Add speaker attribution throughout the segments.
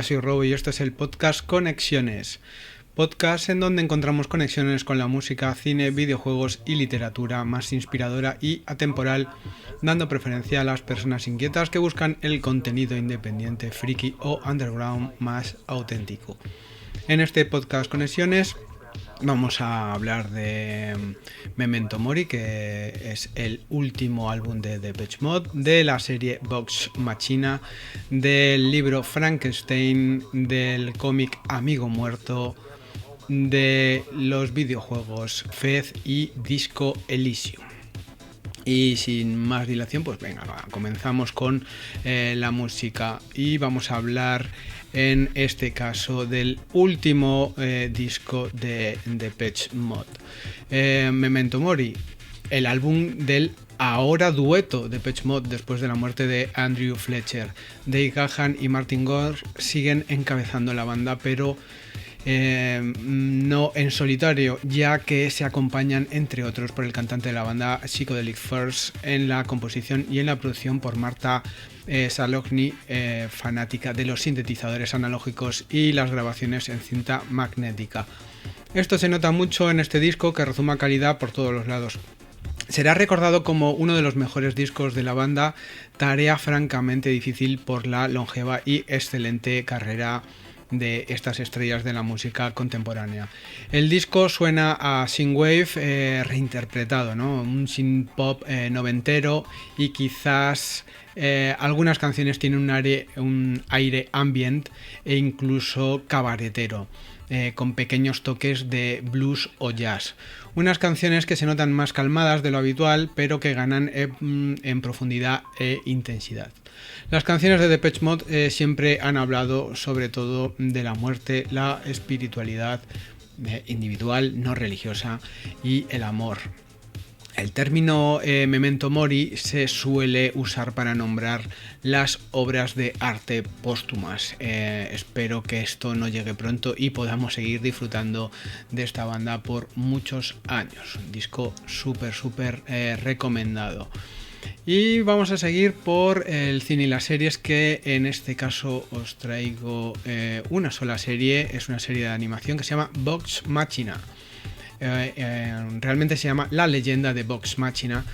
Speaker 1: soy Robo y esto es el podcast Conexiones. Podcast en donde encontramos conexiones con la música, cine, videojuegos y literatura más inspiradora y atemporal, dando preferencia a las personas inquietas que buscan el contenido independiente, friki o underground más auténtico. En este podcast Conexiones vamos a hablar de Memento Mori, que es el último álbum de Depeche Mode, de la serie Vox Machina, del libro Frankenstein, del cómic Amigo Muerto, de los videojuegos Fez y Disco Elysium. Y sin más dilación, pues venga, comenzamos con la música y vamos a hablar en este caso del último disco de Depeche Mode, Memento Mori, el álbum del ahora dueto de Depeche Mode después de la muerte de Andrew Fletcher. Dave Gahan y Martin Gore siguen encabezando la banda, pero no en solitario, ya que se acompañan entre otros por el cantante de la banda Psychedelic Furs en la composición y en la producción por Marta Szalonyi, fanática de los sintetizadores analógicos y las grabaciones en cinta magnética. Esto se nota mucho en este disco, que rezuma calidad por todos los lados. Será recordado como uno de los mejores discos de la banda, tarea francamente difícil por la longeva y excelente carrera de estas estrellas de la música contemporánea. El disco suena a synthwave reinterpretado, ¿no? Un synth pop noventero, y quizás algunas canciones tienen un aire ambient e incluso cabaretero, con pequeños toques de blues o jazz. Unas canciones que se notan más calmadas de lo habitual, pero que ganan en profundidad e intensidad. Las canciones de Depeche Mode siempre han hablado sobre todo de la muerte, la espiritualidad individual, no religiosa, y el amor. El término Memento Mori se suele usar para nombrar las obras de arte póstumas. Espero que esto no llegue pronto y podamos seguir disfrutando de esta banda por muchos años. Un disco súper recomendado. Y vamos a seguir por el cine y las series, que en este caso os traigo una sola serie. Es una serie de animación que se llama Vox Machina. Realmente se llama La leyenda de Vox Machina,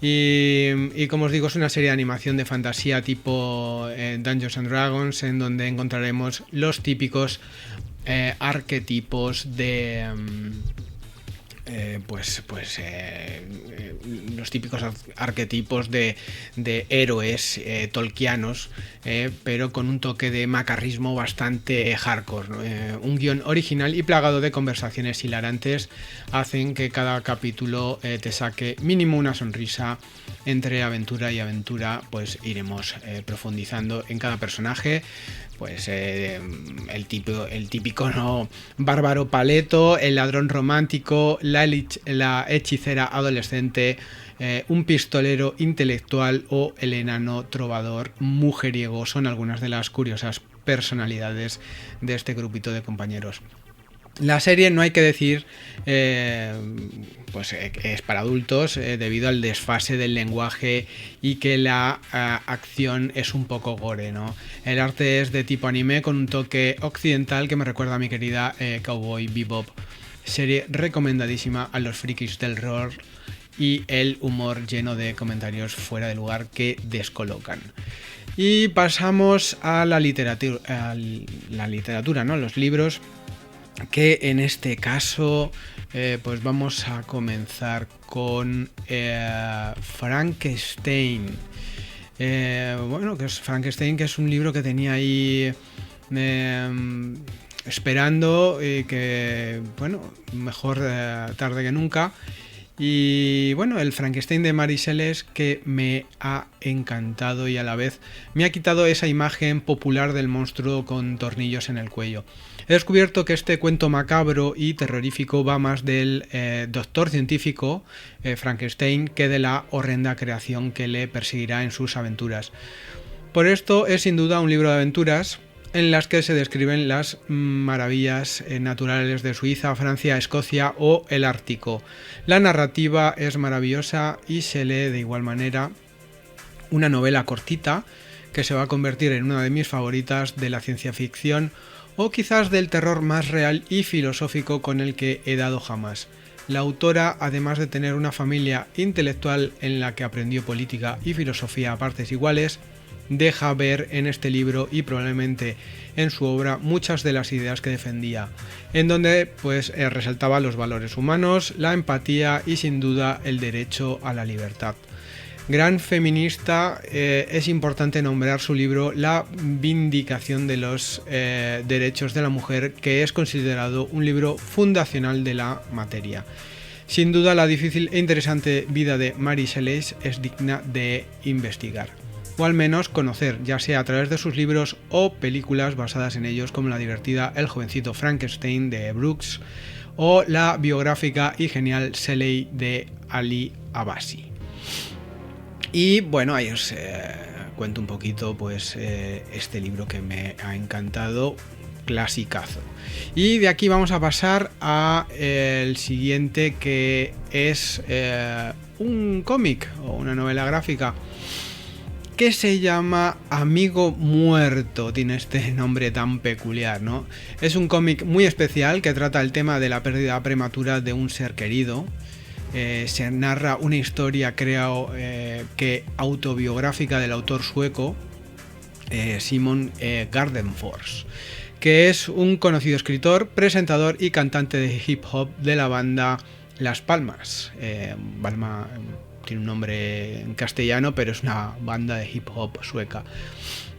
Speaker 1: y como os digo, es una serie de animación de fantasía tipo Dungeons and Dragons, en donde encontraremos los típicos arquetipos de los típicos arquetipos de héroes tolkianos, pero con un toque de macarrismo bastante hardcore, ¿no? Un guión original y plagado de conversaciones hilarantes hacen que cada capítulo te saque mínimo una sonrisa. Entre aventura y aventura pues iremos profundizando en cada personaje. Pues el típico, ¿no?, bárbaro paleto, el ladrón romántico, la hechicera adolescente, un pistolero intelectual o el enano trovador mujeriego son algunas de las curiosas personalidades de este grupito de compañeros. La serie, no hay que decir, es para adultos debido al desfase del lenguaje y que la acción es un poco gore, ¿no? El arte es de tipo anime con un toque occidental que me recuerda a mi querida Cowboy Bebop. Serie recomendadísima a los frikis del rol y el humor lleno de comentarios fuera de lugar que descolocan. Y pasamos a la literatura, ¿no? Los libros, que en este caso pues vamos a comenzar con Frankenstein. Que es Frankenstein, que es un libro que tenía ahí esperando, que mejor tarde que nunca. Y bueno, el Frankenstein de Mary Shelley, que me ha encantado y a la vez me ha quitado esa imagen popular del monstruo con tornillos en el cuello. He descubierto que este cuento macabro y terrorífico va más del doctor científico Frankenstein que de la horrenda creación que le perseguirá en sus aventuras. Por esto es sin duda un libro de aventuras en las que se describen las maravillas naturales de Suiza, Francia, Escocia o el Ártico. La narrativa es maravillosa y se lee de igual manera una novela cortita que se va a convertir en una de mis favoritas de la ciencia ficción o quizás del terror más real y filosófico con el que he dado jamás. La autora, además de tener una familia intelectual en la que aprendió política y filosofía a partes iguales, deja ver en este libro y probablemente en su obra muchas de las ideas que defendía, en donde pues resaltaba los valores humanos, la empatía y sin duda el derecho a la libertad. Gran feminista, es importante nombrar su libro La vindicación de los derechos de la mujer, que es considerado un libro fundacional de la materia. Sin duda, la difícil e interesante vida de Mary Shelley es digna de investigar, o al menos conocer, ya sea a través de sus libros o películas basadas en ellos, como la divertida El jovencito Frankenstein de Brooks o la biográfica y genial Shelley de Ali Abbasi. Y bueno, ahí os cuento un poquito pues este libro que me ha encantado, clasicazo. Y de aquí vamos a pasar a el siguiente, que es un cómic o una novela gráfica que se llama Amigo Muerto. Tiene este nombre tan peculiar, ¿no? Es un cómic muy especial que trata el tema de la pérdida prematura de un ser querido. Se narra una historia, creo que autobiográfica, del autor sueco Simon Gardenfors, que es un conocido escritor, presentador y cantante de hip hop de la banda Las Palmas. Palma tiene un nombre en castellano, pero es una banda de hip hop sueca.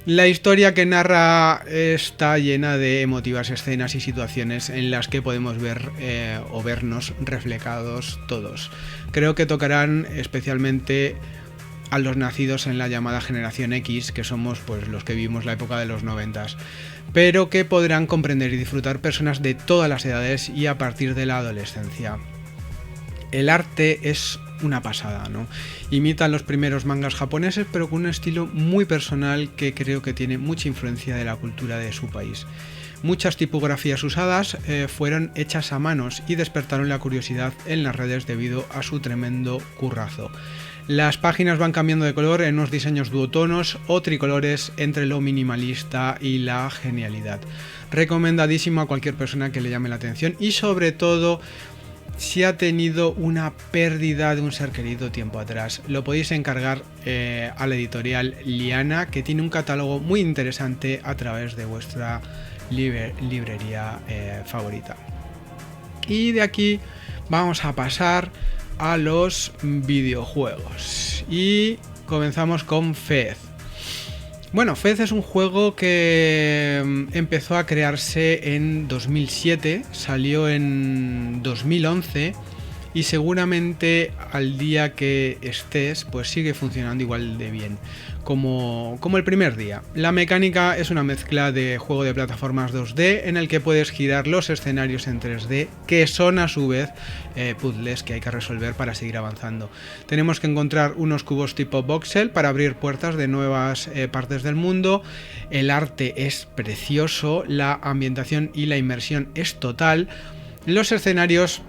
Speaker 1: La historia que narra está llena de emotivas escenas y situaciones en las que podemos ver o vernos reflejados todos. Creo que tocarán especialmente a los nacidos en la llamada generación X, que somos pues los que vivimos la época de los 90s, pero que podrán comprender y disfrutar personas de todas las edades y a partir de la adolescencia. El arte es una pasada, ¿no? Imitan los primeros mangas japoneses, pero con un estilo muy personal que creo que tiene mucha influencia de la cultura de su país. Muchas tipografías usadas fueron hechas a manos y despertaron la curiosidad en las redes debido a su tremendo currazo. Las páginas van cambiando de color en unos diseños duotonos o tricolores entre lo minimalista y la genialidad. Recomendadísimo a cualquier persona que le llame la atención y sobre todo si ha tenido una pérdida de un ser querido tiempo atrás. Lo podéis encargar a la editorial Liana, que tiene un catálogo muy interesante a través de vuestra librería favorita. Y de aquí vamos a pasar a los videojuegos y comenzamos con Fez. Bueno, Fez es un juego que empezó a crearse en 2007, salió en 2011 y seguramente al día que estés pues sigue funcionando igual de bien como el primer día. La mecánica es una mezcla de juego de plataformas 2D en el que puedes girar los escenarios en 3D, que son a su vez puzzles que hay que resolver para seguir avanzando. Tenemos que encontrar unos cubos tipo voxel para abrir puertas de nuevas partes del mundo. El arte es precioso, la ambientación y la inmersión es total. Los escenarios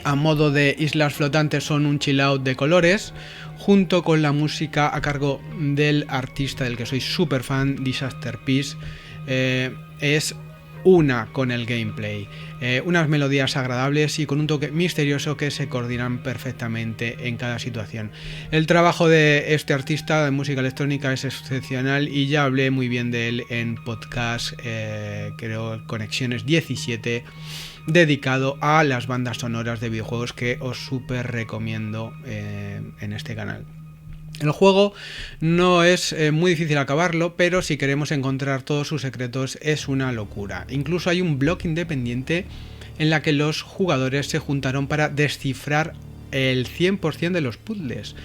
Speaker 1: a modo de islas flotantes son un chill out de colores, junto con la música a cargo del artista del que soy súper fan, Disaster Peace. Es una con el gameplay, unas melodías agradables y con un toque misterioso que se coordinan perfectamente en cada situación. El trabajo de este artista de música electrónica es excepcional y ya hablé muy bien de él en podcast, creo Conexiones 17, dedicado a las bandas sonoras de videojuegos, que os súper recomiendo en este canal. El juego no es muy difícil acabarlo, pero si queremos encontrar todos sus secretos es una locura. Incluso hay un blog independiente en la que los jugadores se juntaron para descifrar el 100% de los puzzles.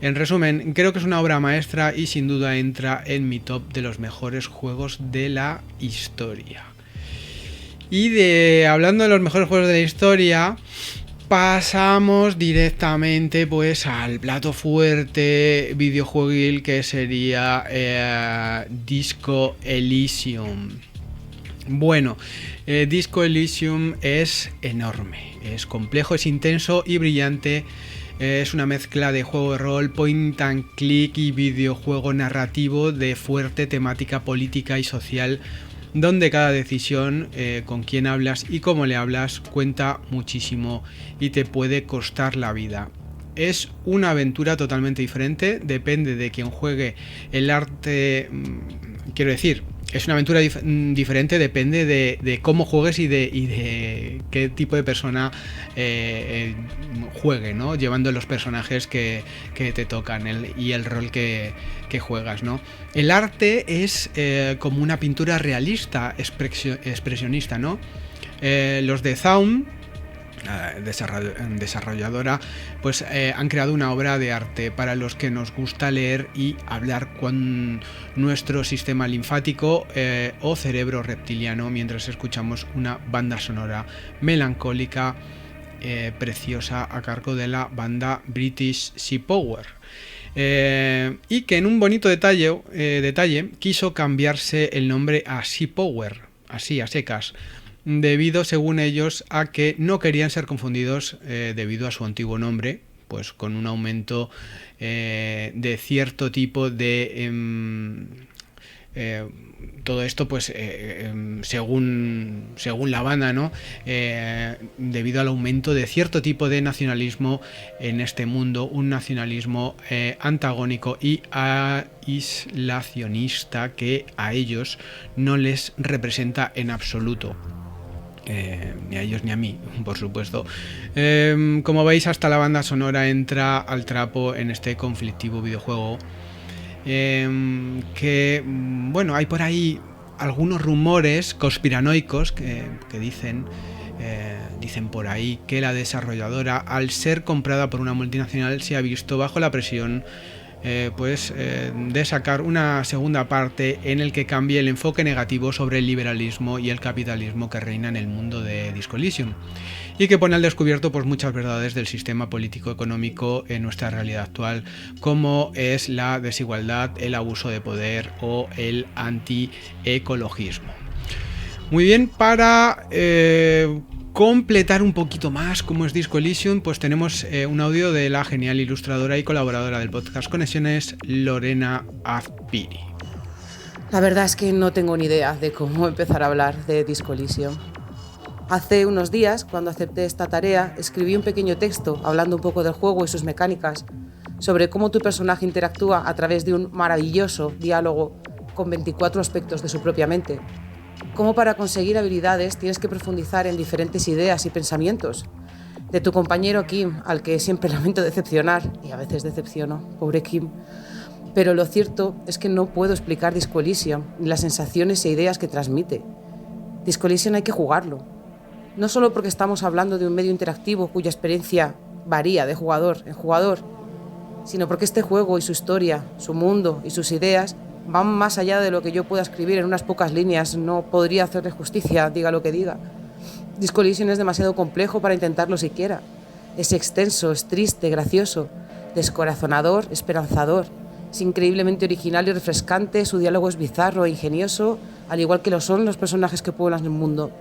Speaker 1: En resumen, creo que es una obra maestra y sin duda entra en mi top de los mejores juegos de la historia. Y hablando de los mejores juegos de la historia, pasamos directamente pues al plato fuerte videojueguil, que sería Disco Elysium. Bueno, Disco Elysium es enorme, es complejo, es intenso y brillante. Es una mezcla de juego de rol, point and click y videojuego narrativo de fuerte temática política y social, donde cada decisión, con quién hablas y cómo le hablas, cuenta muchísimo y te puede costar la vida. Es una aventura totalmente diferente, depende de quien juegue. El arte, quiero decir, es una aventura diferente, depende de cómo juegues y de qué tipo de persona juegue, ¿no? Llevando los personajes que te tocan y el rol que juegas, ¿no? El arte es como una pintura realista, expresionista, ¿no? Los de Zaun, desarrolladora, pues han creado una obra de arte para los que nos gusta leer y hablar con nuestro sistema linfático o cerebro reptiliano mientras escuchamos una banda sonora melancólica, preciosa, a cargo de la banda British Sea Power. Y que en un bonito detalle quiso cambiarse el nombre a Sea Power, así a secas, debido, según ellos, a que no querían ser confundidos debido a su antiguo nombre, pues con un aumento de cierto tipo de todo esto, pues según la banda, ¿no? Debido al aumento de cierto tipo de nacionalismo en este mundo, un nacionalismo antagónico y aislacionista que a ellos no les representa en absoluto. Ni a ellos ni a mí, por supuesto. Como veis, hasta la banda sonora entra al trapo en este conflictivo videojuego. Que bueno, hay por ahí algunos rumores conspiranoicos que dicen por ahí que la desarrolladora, al ser comprada por una multinacional, se ha visto bajo la presión de sacar una segunda parte en el que cambie el enfoque negativo sobre el liberalismo y el capitalismo que reina en el mundo de Disco Elysium, y que pone al descubierto pues muchas verdades del sistema político-económico en nuestra realidad actual, como es la desigualdad, el abuso de poder o el anti-ecologismo. Muy bien, para completar un poquito más cómo es Disco Elysium, pues tenemos un audio de la genial ilustradora y colaboradora del podcast Conexiones, Lorena Azpiri.
Speaker 2: La verdad es que no tengo ni idea de cómo empezar a hablar de Disco Elysium. Hace unos días, cuando acepté esta tarea, escribí un pequeño texto hablando un poco del juego y sus mecánicas, sobre cómo tu personaje interactúa a través de un maravilloso diálogo con 24 aspectos de su propia mente. Cómo para conseguir habilidades tienes que profundizar en diferentes ideas y pensamientos. De tu compañero Kim, al que siempre lamento decepcionar, y a veces decepciono, pobre Kim. Pero lo cierto es que no puedo explicar Disco Elysium ni las sensaciones e ideas que transmite. Disco Elysium hay que jugarlo. No solo porque estamos hablando de un medio interactivo cuya experiencia varía de jugador en jugador, sino porque este juego y su historia, su mundo y sus ideas van más allá de lo que yo pueda escribir en unas pocas líneas. No podría hacerle justicia, diga lo que diga. Disco Elysium es demasiado complejo para intentarlo siquiera. Es extenso, es triste, gracioso, descorazonador, esperanzador. Es increíblemente original y refrescante, su diálogo es bizarro e ingenioso, al igual que lo son los personajes que pueblan el mundo.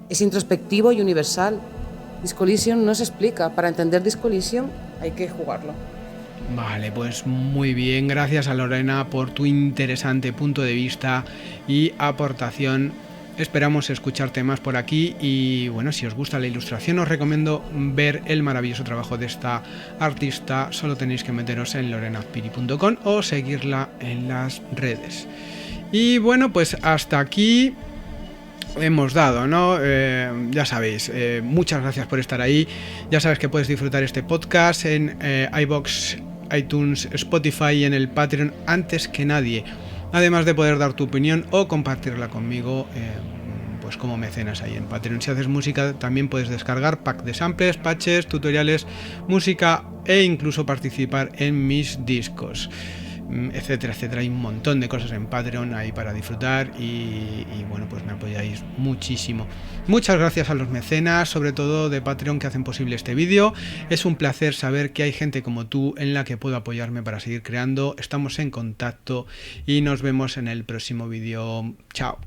Speaker 2: Es introspectivo y universal. Disco Elysium no se explica. Para entender Disco Elysium hay que jugarlo.
Speaker 1: Vale, pues muy bien, gracias a Lorena por tu interesante punto de vista y aportación. Esperamos escucharte más por aquí y bueno, si os gusta la ilustración os recomiendo ver el maravilloso trabajo de esta artista. Solo tenéis que meteros en lorenazpiri.com o seguirla en las redes. Y bueno, pues hasta aquí hemos dado, ¿no? Ya sabéis, muchas gracias por estar ahí. Ya sabes que puedes disfrutar este podcast en iVoox, iTunes, Spotify y en el Patreon antes que nadie, además de poder dar tu opinión o compartirla conmigo pues como mecenas ahí en Patreon. Si haces música también puedes descargar pack de samples, patches, tutoriales, música e incluso participar en mis discos, etcétera, etcétera. Hay un montón de cosas en Patreon ahí para disfrutar y bueno, pues me apoyáis muchísimo. Muchas gracias a los mecenas, sobre todo de Patreon, que hacen posible este vídeo. Es un placer saber que hay gente como tú en la que puedo apoyarme para seguir creando. Estamos en contacto y nos vemos en el próximo vídeo. Chao.